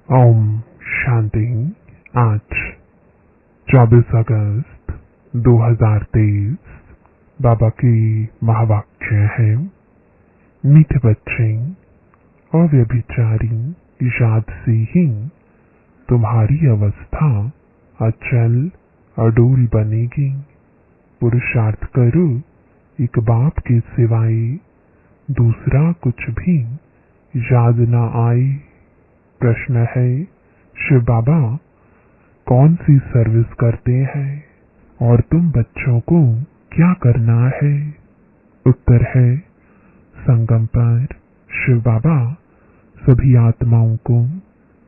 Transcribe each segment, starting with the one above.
ओम शांति। आज 24 अगस्त 2023 बाबा की महावाक्य है। मीठे बच्चे, अव्यभिचारी याद से ही तुम्हारी अवस्था अचल अडोल बनेगी। पुरुषार्थ करो, एक बाप के सिवाय दूसरा कुछ भी याद न आए। प्रश्न है, शिव बाबा कौन सी सर्विस करते हैं और तुम बच्चों को क्या करना है? उत्तर है, संगम पर शिव बाबा सभी आत्माओं को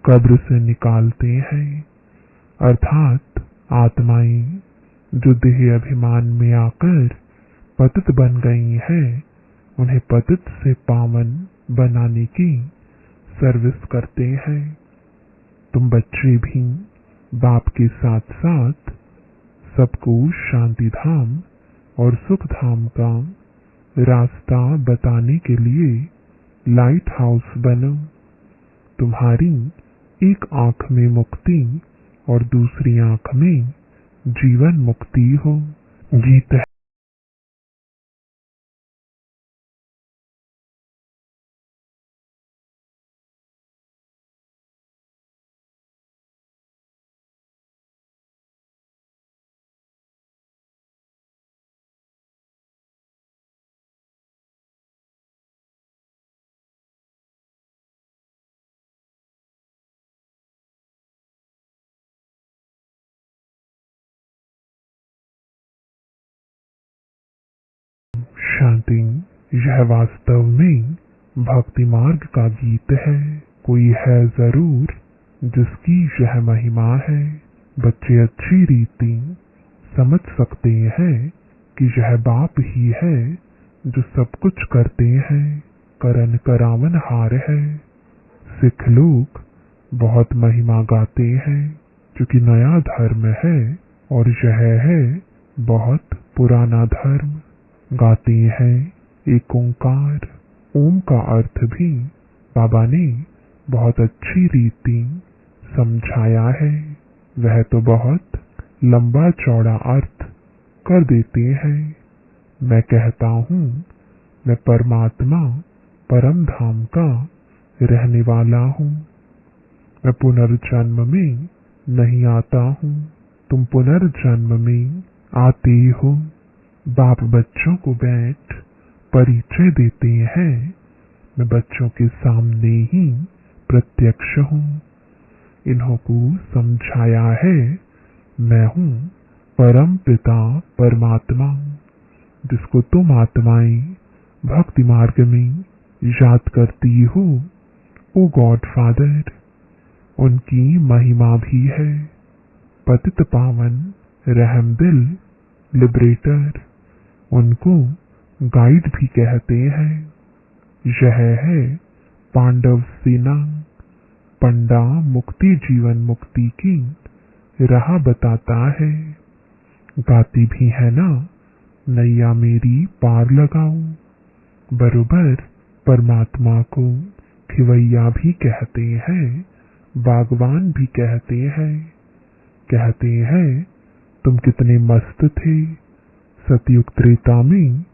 कब्र से निकालते हैं, अर्थात आत्माएं जो देह अभिमान में आकर पतित बन गई हैं, उन्हें पतित से पावन बनाने की सर्विस करते हैं। तुम बच्चे भी बाप के साथ साथ सबको शांति धाम और सुख धाम का रास्ता बताने के लिए लाइट हाउस बनो। तुम्हारी एक आंख में मुक्ति और दूसरी आंख में जीवन मुक्ति हो। गीत है। शांति। यह वास्तव में भक्ति मार्ग का गीत है। कोई है जरूर जिसकी यह महिमा है। बच्चे अच्छी रीति समझ सकते हैं कि यह बाप ही है जो सब कुछ करते हैं, करन करावन हार है। सिख लोग बहुत महिमा गाते हैं क्योंकि नया धर्म है और यह है बहुत पुराना धर्म। गाते हैं एक ओंकार। ओम का अर्थ भी बाबा ने बहुत अच्छी रीति समझाया है। वह तो बहुत लंबा चौड़ा अर्थ कर देते हैं। मैं कहता हूँ, मैं परमात्मा परम धाम का रहने वाला हूँ। मैं पुनर्जन्म में नहीं आता हूँ, तुम पुनर्जन्म में आते हो। बाप बच्चों को बैठ परिचय देते हैं। मैं बच्चों के सामने ही प्रत्यक्ष हूँ। इन्हों को समझाया है, मैं हूँ परम पिता परमात्मा, जिसको तुम आत्माएं भक्ति मार्ग में याद करती हो। ओ गॉड फादर, उनकी महिमा भी है। पतित पावन रहम दिल लिबरेटर, उनको गाइड भी कहते हैं। यह है पांडव सेना। पंडा मुक्ति जीवन मुक्ति की राह बताता है। गाती भी है ना, नैया मेरी पार लगाओ। बरोबर परमात्मा को खिवैया भी कहते हैं, बागवान भी कहते हैं। कहते हैं, तुम कितने मस्त थे। सतयुग त्रेता में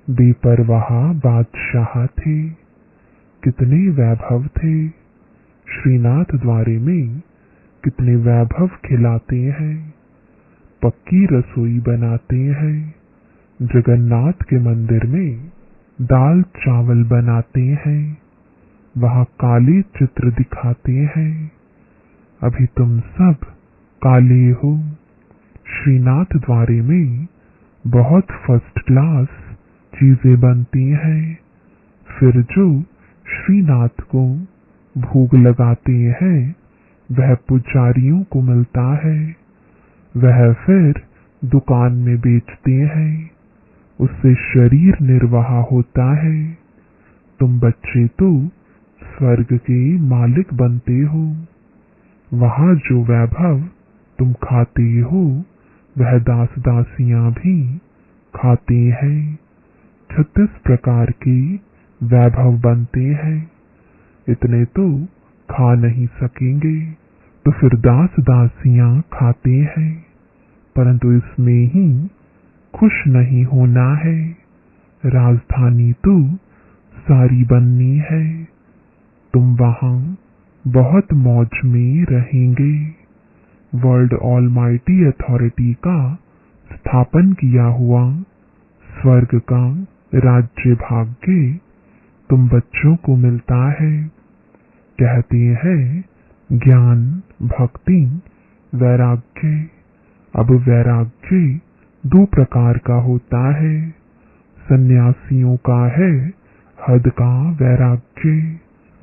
बेपरवाह बादशाह थे। कितने वैभव थे। श्रीनाथ द्वारे में कितने वैभव खिलाते हैं। पक्की रसोई बनाते हैं। जगन्नाथ के मंदिर में दाल चावल बनाते हैं। वहाँ काले चित्र दिखाते हैं। अभी तुम सब काले हो। श्रीनाथ द्वारे में बहुत फर्स्ट क्लास चीजें बनती हैं। फिर जो श्रीनाथ को भोग लगाते हैं वह पुजारियों को मिलता है। वह फिर दुकान में बेचते हैं। उससे शरीर निर्वाह होता है। तुम बच्चे तो स्वर्ग के मालिक बनते हो। वहाँ जो वैभव तुम खाते हो वह दास दासियां भी खाते हैं। 36 प्रकार के वैभव बनते हैं। इतने तो खा नहीं सकेंगे तो फिर दास दासियां खाते हैं, परंतु इसमें ही खुश नहीं होना है। राजधानी तो सारी बननी है। तुम वहां बहुत मौज में रहेंगे। वर्ल्ड ऑलमाइटी अथॉरिटी का स्थापन किया हुआ स्वर्ग का राज्य भाग्य तुम बच्चों को मिलता है। कहते हैं ज्ञान, भक्ति, वैराग्य। अब वैराग्य दो प्रकार का होता है। सन्यासियों का है हद का वैराग्य।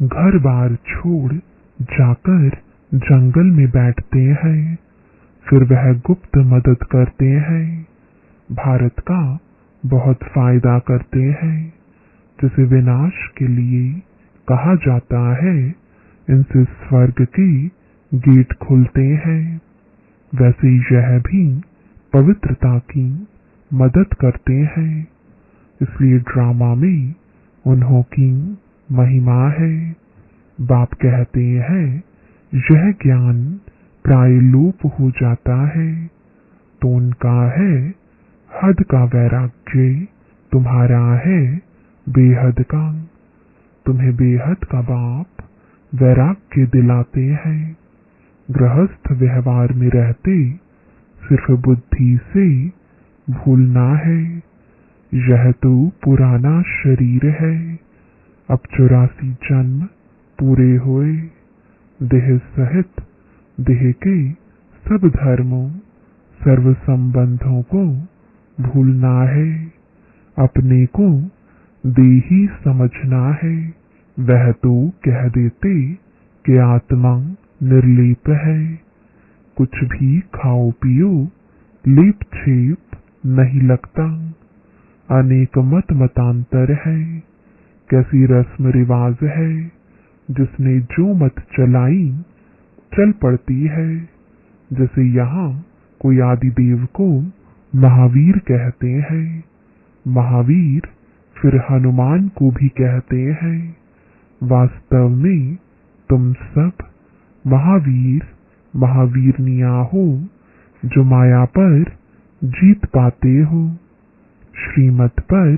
घर बार छोड़ जाकर जंगल में बैठते हैं, फिर वह गुप्त मदद करते हैं, भारत का बहुत फायदा करते हैं। जिसे विनाश के लिए कहा जाता है, इनसे स्वर्ग के गेट खुलते हैं। वैसे यह भी पवित्रता की मदद करते हैं, इसलिए ड्रामा में उन्हों की महिमा है। बाप कहते हैं यह ज्ञान प्राय लोप हो जाता है, तो उनका है हद का वैराग्य, तुम्हारा है बेहद का। तुम्हें बेहद का बाप वैराग्य दिलाते हैं। गृहस्थ व्यवहार में रहते सिर्फ बुद्धि से भूलना है। यह तो पुराना शरीर है। अब 84 जन्म पूरे हुए। देह सहित देह के सब धर्मों, सर्व संबंधों को भूलना है। अपने को देही समझना है। वह तो कह देते कि आत्मा निर्लेप है। कुछ भी खाओ पियो, लेप छेप नहीं लगता। अनेक मत मतांतर है। कैसी रस्म रिवाज है, जिसने जो मत चलाई चल पड़ती है। जैसे यहाँ कोई आदिदेव को महावीर कहते हैं, महावीर फिर हनुमान को भी कहते हैं। वास्तव में तुम सब महावीर महावीरनियां हो, जो माया पर जीत पाते हो, श्रीमत पर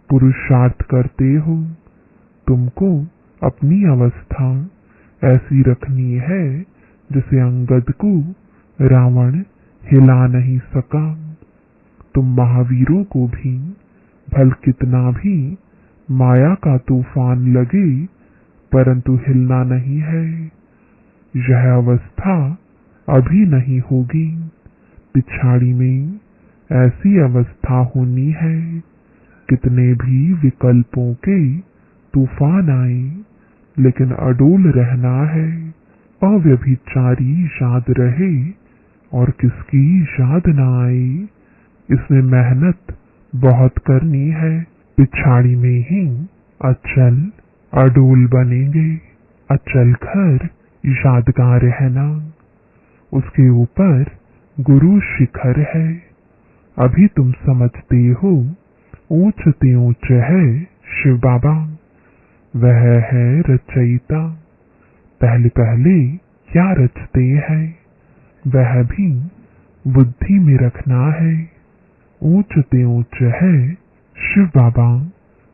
पुरुषार्थ करते हो। तुमको अपनी अवस्था ऐसी रखनी है जिसे अंगद को रावण हिला नहीं सका। तुम महावीरों को भी भल कितना भी माया का तूफान लगे, परंतु हिलना नहीं है। यह अवस्था अभी नहीं होगी, पिछाड़ी में ऐसी अवस्था होनी है। कितने भी विकल्पों के तूफान आए, लेकिन अडोल रहना है। अव्यभिचारी याद रहे और किसकी याद न आए। इसमें मेहनत बहुत करनी है। पिछाड़ी में ही अचल अडोल बनेंगे। अचल घर यादगार रहना, उसके ऊपर गुरु शिखर है। अभी तुम समझते हो ऊंचते ऊंच है शिव बाबा, वह है रचयिता। पहले पहले क्या रचते हैं, वह भी बुद्धि में रखना है। ऊंचते ऊंच है शिव बाबा,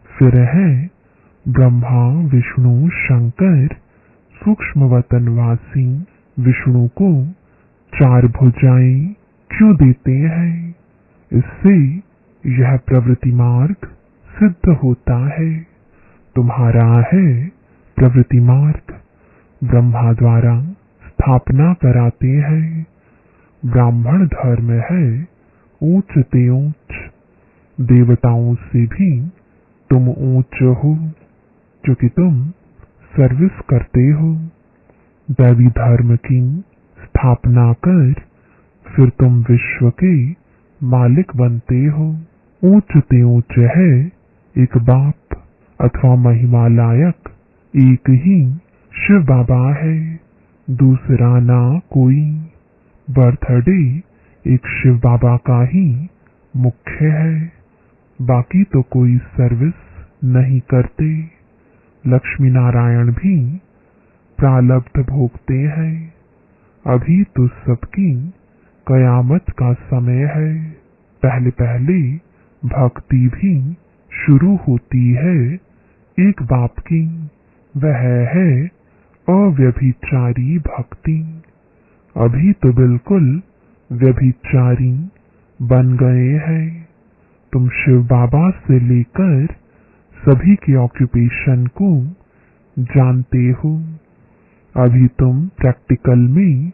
फिर है ब्रह्मा विष्णु शंकर। सूक्ष्म वतनवासी विष्णु को 4 भुजाएं क्यों देते हैं? इससे यह प्रवृत्ति मार्ग सिद्ध होता है। तुम्हारा है प्रवृत्ति मार्ग, ब्रह्मा द्वारा स्थापना कराते हैं। ब्राह्मण धर्म है ऊंचते ऊंच। देवताओं से भी तुम ऊंच हो, क्योंकि तुम सर्विस करते हो। दैवी धर्म की स्थापना कर फिर तुम विश्व के मालिक बनते हो। ऊंचते ऊंच है एक बाप अथवा महिमा लायक एक ही शिव बाबा है, दूसरा ना कोई। बर्थडे एक शिव बाबा का ही मुख्य है, बाकी तो कोई सर्विस नहीं करते। लक्ष्मी नारायण भी प्रारब्ध भोगते हैं। अभी तो सबकी कयामत का समय है। पहले पहले भक्ति भी शुरू होती है एक बाप की, वह है अव्यभिचारी भक्ति। अभी तो बिल्कुल व्यभिचारी बन गए हैं। तुम शिव बाबा से लेकर सभी के ऑक्यूपेशन को जानते हो। अभी तुम प्रैक्टिकल में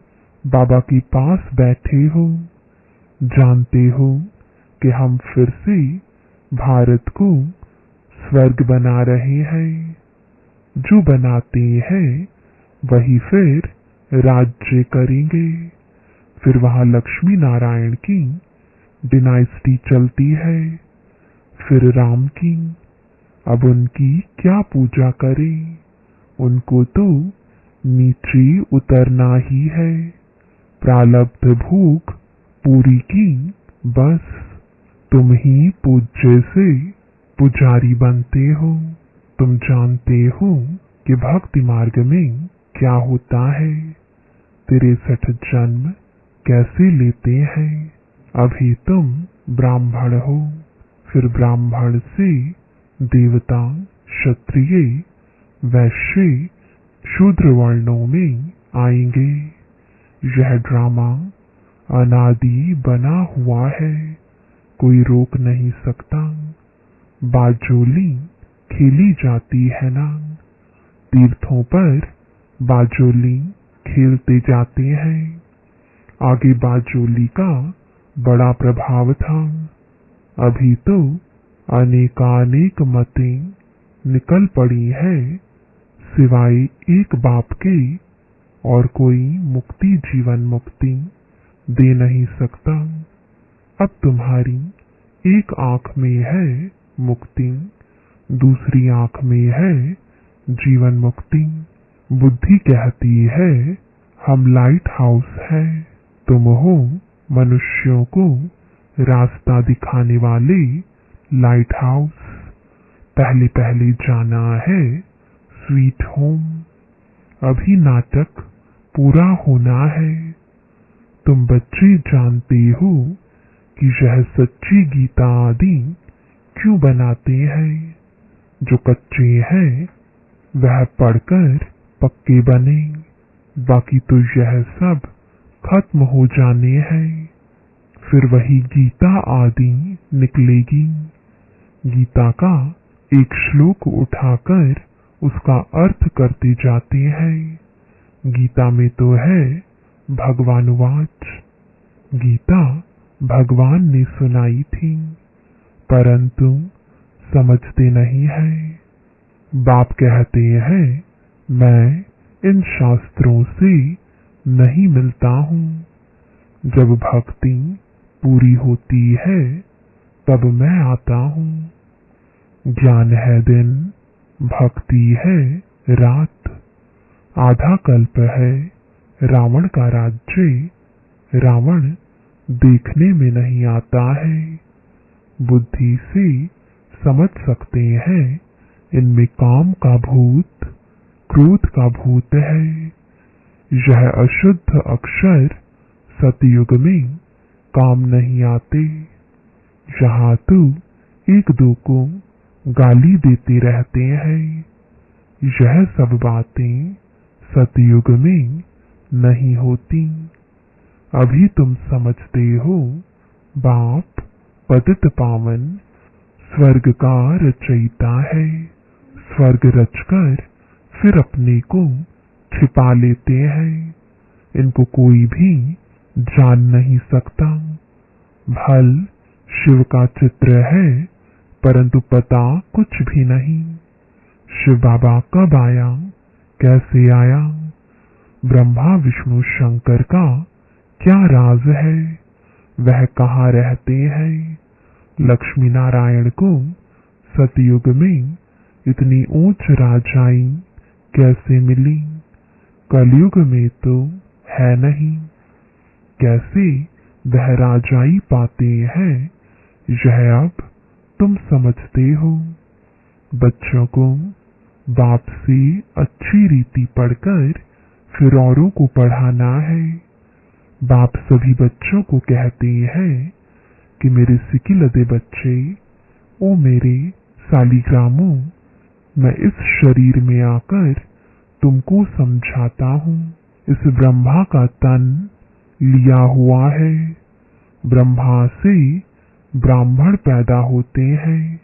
बाबा के पास बैठे हो। जानते हो कि हम फिर से भारत को स्वर्ग बना रहे हैं। जो बनाते हैं वही फिर राज्य करेंगे। फिर वहां लक्ष्मी नारायण की डिनाइस्टी चलती है, फिर राम की। अब उनकी क्या पूजा करें? उनको तो नीचे उतरना ही है। प्रारब्ध भोग पूरी की बस। तुम ही पूज्य से पुजारी बनते हो। तुम जानते हो कि भक्ति मार्ग में क्या होता है। 63 जन्म कैसे लेते हैं। अभी तुम ब्राह्मण हो, फिर ब्राह्मण से देवता, क्षत्रिय, वैश्य, शूद्र वर्णों में आएंगे। यह ड्रामा अनादि बना हुआ है, कोई रोक नहीं सकता। बाजोली खेली जाती है ना, तीर्थों पर बाजोली खेलते जाते हैं। आगे बाजोली का बड़ा प्रभाव था। अभी तो अनेकानेक मतें निकल पड़ी है, सिवाय एक बाप के और कोई मुक्ति जीवन मुक्ति दे नहीं सकता। अब तुम्हारी एक आंख में है मुक्ति, दूसरी आंख में है जीवन मुक्ति। बुद्धि कहती है हम लाइट हाउस है। तुम हो मनुष्यों को रास्ता दिखाने वाले लाइट हाउस। पहले पहले जाना है स्वीट होम। अभी नाटक पूरा होना है। तुम बच्चे जानते हो कि यह सच्ची गीता आदि क्यों बनाते हैं। जो कच्चे हैं वह पढ़कर पक्के बने, बाकी तो यह सब खत्म हो जाने हैं। फिर वही गीता आदि निकलेगी। गीता का एक श्लोक उठाकर उसका अर्थ करते जाते हैं। गीता में तो है भगवानुवाच। गीता भगवान ने सुनाई थी, परंतु समझते नहीं है। बाप कहते हैं मैं इन शास्त्रों से नहीं मिलता हूँ। जब भक्ति पूरी होती है तब मैं आता हूँ। ज्ञान है दिन, भक्ति है रात। आधा कल्प है रावण का राज्य। रावण देखने में नहीं आता है। बुद्धि से समझ सकते हैं इनमें काम का भूत, क्रोध का भूत है। यह अशुद्ध अक्षर सतयुग में काम नहीं आते। यहाँ तो एक दो को गाली देते रहते हैं। यह सब बातें सतयुग में नहीं होती। अभी तुम समझते हो बाप पतित पावन स्वर्ग का रचयिता है। स्वर्ग रचकर फिर अपने को छिपा लेते हैं। इनको कोई भी जान नहीं सकता। भल शिव का चित्र है, परंतु पता कुछ भी नहीं। शिव बाबा कब आया, कैसे आया, ब्रह्मा विष्णु शंकर का क्या राज है, वह कहाँ रहते हैं। लक्ष्मी नारायण को सतयुग में इतनी ऊंच राजाई कैसे मिली, कलयुग में तो है नहीं। कैसे वह राजाई पाते हैं, यह अब तुम समझते हो। बच्चों को बाप से अच्छी रीति पढ़कर फिर औरों को पढ़ाना है। बाप सभी बच्चों को कहते हैं कि मेरे सिकिलदे बच्चे, ओ मेरे सालिग्रामों, मैं इस शरीर में आकर तुमको समझाता हूँ। इस ब्रह्मा का तन लिया हुआ है। ब्रह्मा से ब्राह्मण पैदा होते हैं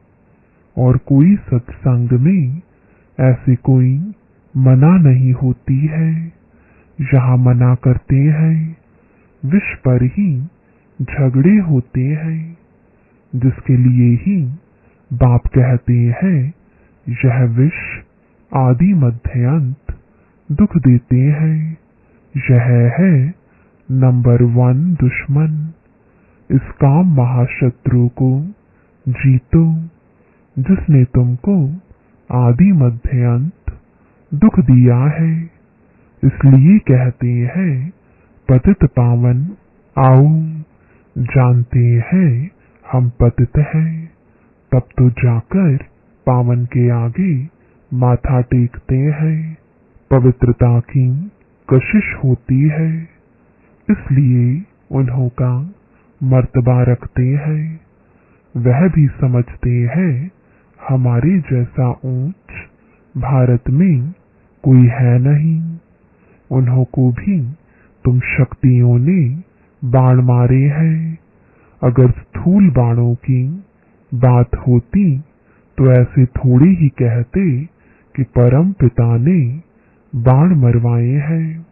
और कोई सत्संग में ऐसी कोई मना नहीं होती है। यहाँ मना करते हैं, विष पर ही झगड़े होते हैं, जिसके लिए ही बाप कहते हैं यह विष आदि मध्य अंत दुख देते हैं। यह है नंबर 1 दुश्मन। इस काम महाशत्रु को जीतो, जिसने तुमको आदि मध्य अंत दुख दिया है। इसलिए कहते हैं पतित पावन आओ। जानते हैं हम पतित हैं, तब तो जाकर पावन के आगे माथा टेकते हैं। पवित्रता की कशिश होती है, इसलिए उन्हों का मर्तबा रखते हैं। वह भी समझते हैं हमारे जैसा ऊंच भारत में कोई है नहीं। उन्हों को भी तुम शक्तियों ने बाण मारे हैं। अगर स्थूल बाणों की बात होती तो ऐसे थोड़ी ही कहते कि परम पिता ने बाण मरवाए हैं।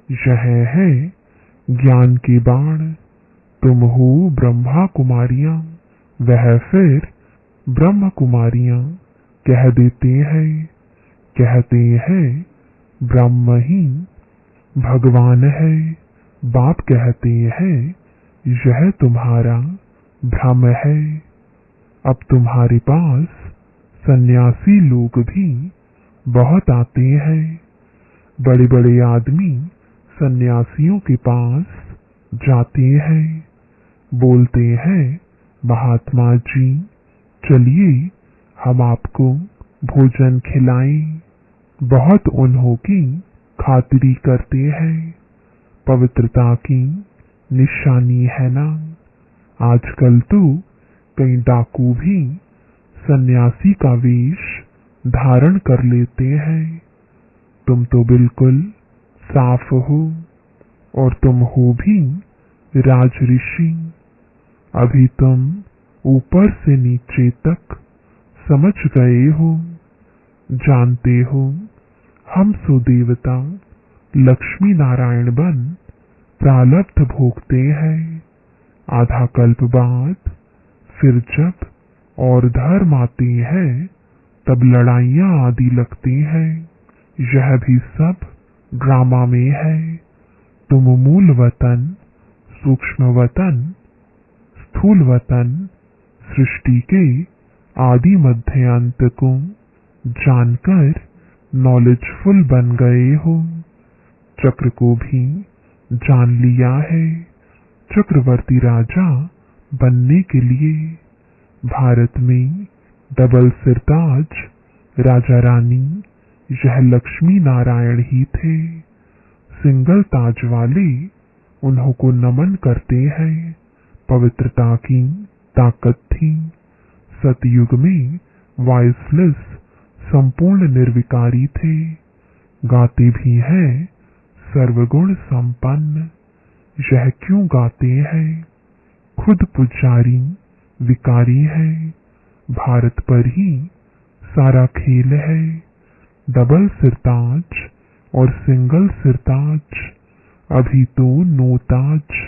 यह है ज्ञान के बाण। तुम हो ब्रह्मा कुमारियां, वह फिर ब्रह्म कुमारियां कह देते हैं। कहते हैं ब्रह्म ही भगवान है। बाप कहते हैं यह तुम्हारा भ्रम है। अब तुम्हारे पास सन्यासी लोग भी बहुत आते हैं। बड़े बड़े आदमी सन्यासियों के पास जाते हैं, बोलते हैं महात्मा जी चलिए हम आपको भोजन खिलाएं। बहुत उन्हों की खातिरी करते हैं। पवित्रता की निशानी है ना। आजकल तो कई डाकू भी सन्यासी का वेश धारण कर लेते हैं। तुम तो बिल्कुल साफ हो, और तुम हो भी राज ऋषि। अभी तुम ऊपर से नीचे तक समझ गए हो। जानते हो हम सुदेवता लक्ष्मी नारायण बन प्रारब्ध भोगते हैं। आधा कल्प बाद फिर जब और धर्म आते हैं तब लड़ाइयां आदि लगती हैं। यह भी सब ड्रामा में है। तुम मूल वतन, सूक्ष्म वतन, स्थूल वतन, सृष्टि के आदि मध्य अंत को जानकर नॉलेजफुल बन गए हो। चक्र को भी जान लिया है। चक्रवर्ती राजा बनने के लिए भारत में डबल सिरताज राजा रानी यह लक्ष्मी नारायण ही थे। सिंगल ताज वाले उन्हों को नमन करते हैं। पवित्रता की ताकत थी। सतयुग में वॉइसलेस संपूर्ण निर्विकारी थे। गाते भी हैं सर्वगुण संपन्न। यह क्यों गाते हैं? खुद पुजारी विकारी है। भारत पर ही सारा खेल है। डबल सिरताज और सिंगल सिरताज, अभी तो नो ताज।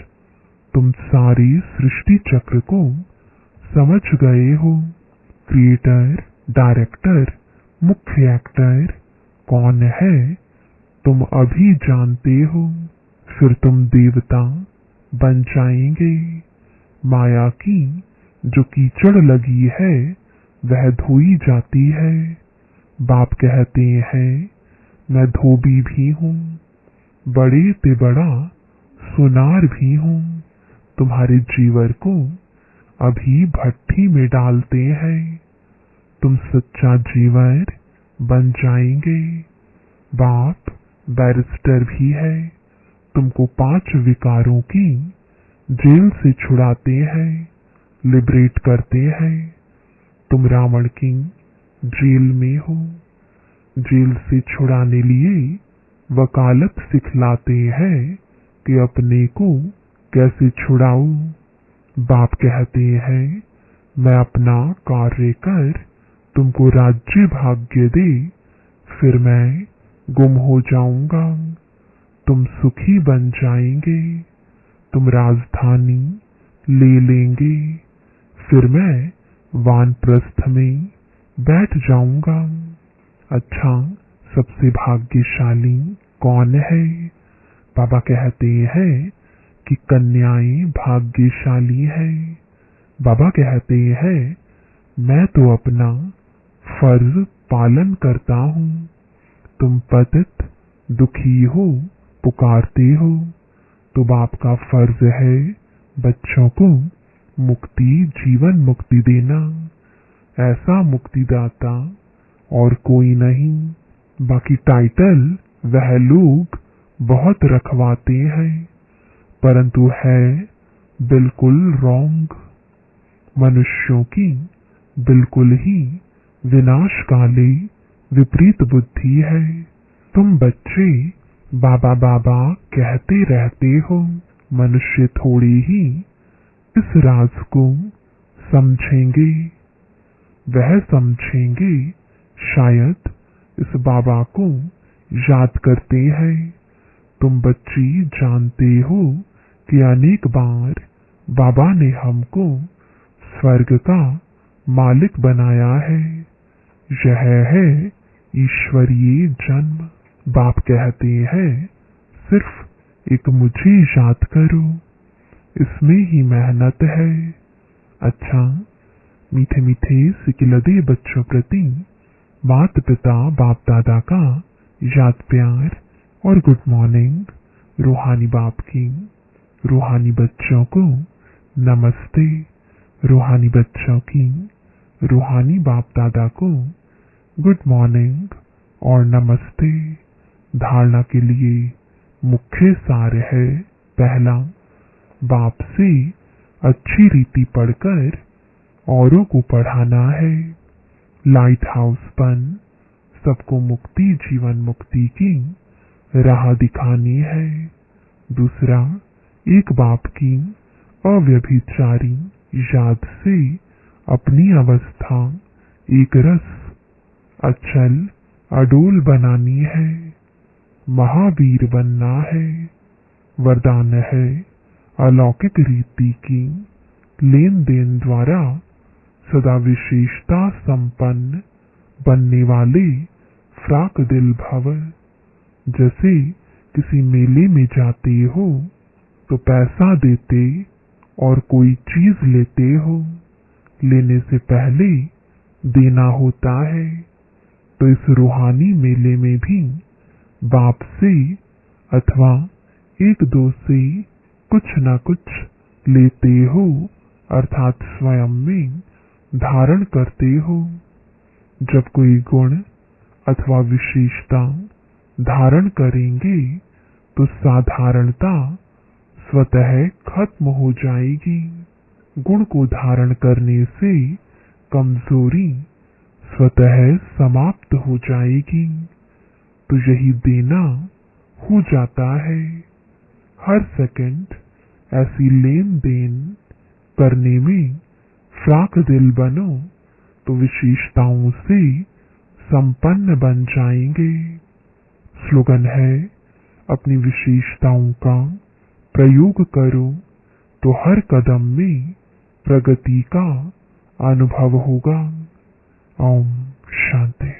तुम सारे सृष्टि चक्र को समझ गए हो। क्रिएटर, डायरेक्टर, मुख्य एक्टर कौन है तुम अभी जानते हो। फिर तुम देवता बन जाएंगे। माया की जो कीचड़ लगी है वह धोई जाती है। बाप कहते हैं मैं धोबी भी हूँ, बड़े ते बड़ा सुनार भी हूँ। तुम्हारे जीवर को अभी भट्टी में डालते हैं। तुम सच्चा जीवर बन जाएंगे। बाप बैरिस्टर भी है, तुमको 5 विकारों की जेल से छुड़ाते हैं, लिबरेट करते हैं। तुम रावण की जेल में हो, जेल से छुड़ाने लिए वकालत सिखलाते हैं कि अपने को कैसे छुड़ाऊं। बाप कहते हैं मैं अपना कार्य कर तुमको राज्य भाग्य दे, फिर मैं गुम हो जाऊंगा, तुम सुखी बन जाएंगे, तुम राजधानी ले लेंगे, फिर मैं वानप्रस्थ में बैठ जाऊंगा। अच्छा, सबसे भाग्यशाली कौन है? बाबा कहते हैं कि कन्याएं भाग्यशाली है। बाबा कहते हैं मैं तो अपना फर्ज पालन करता हूँ। तुम पतित दुखी हो, पुकारते हो, तो बाप का फर्ज है बच्चों को मुक्ति, जीवन मुक्ति देना। ऐसा मुक्तिदाता और कोई नहीं। बाकी टाइटल वह लोग बहुत रखवाते हैं, परंतु है बिल्कुल रॉन्ग। मनुष्यों की बिल्कुल ही विनाशकाली विपरीत बुद्धि है। तुम बच्चे बाबा बाबा कहते रहते हो, मनुष्य थोड़ी ही इस राज को समझेंगे। वह समझेंगे शायद इस बाबा को याद करते हैं। तुम बच्ची जानते हो कि अनेक बार बाबा ने हमको स्वर्ग का मालिक बनाया है। यह है ईश्वरीय जन्म। बाप कहते हैं सिर्फ एक मुझे याद करो, इसमें ही मेहनत है। अच्छा, मीठे मीठे सिकिलदे बच्चों प्रति माता पिता बाप दादा का याद प्यार और गुड मॉर्निंग। रूहानी बाप की रूहानी बच्चों को नमस्ते। रूहानी बच्चों की रूहानी बाप दादा को गुड मॉर्निंग और नमस्ते। धारणा के लिए मुख्य सार है, पहला, बाप से अच्छी रीति पढ़कर औरों को पढ़ाना है। लाइट हाउस बन सबको मुक्ति, जीवन मुक्ति की राह दिखानी है। दूसरा, एक बाप की अव्यभिचारी याद से अपनी अवस्था एक रस अचल अडोल बनानी है। महावीर बनना है। वरदान है अलौकिक रीति की लेन देन द्वारा सदा विशेषता संपन्न बनने वाले फ्राक दिल भव। जैसे किसी मेले में जाते हो तो पैसा देते और कोई चीज लेते हो, लेने से पहले देना होता है। तो इस रूहानी मेले में भी बाप से अथवा एक दो से कुछ न कुछ लेते हो, अर्थात स्वयं में धारण करते हो। जब कोई गुण अथवा विशेषता धारण करेंगे तो साधारणता स्वतः खत्म हो जाएगी। गुण को धारण करने से कमजोरी स्वतः समाप्त हो जाएगी। तो यही देना हो जाता है। हर सेकंड ऐसी लेन देन करने में फ्राक दिल बनो तो विशेषताओं से संपन्न बन जाएंगे। स्लोगन है अपनी विशेषताओं का प्रयोग करो तो हर कदम में प्रगति का अनुभव होगा। ओम शांति।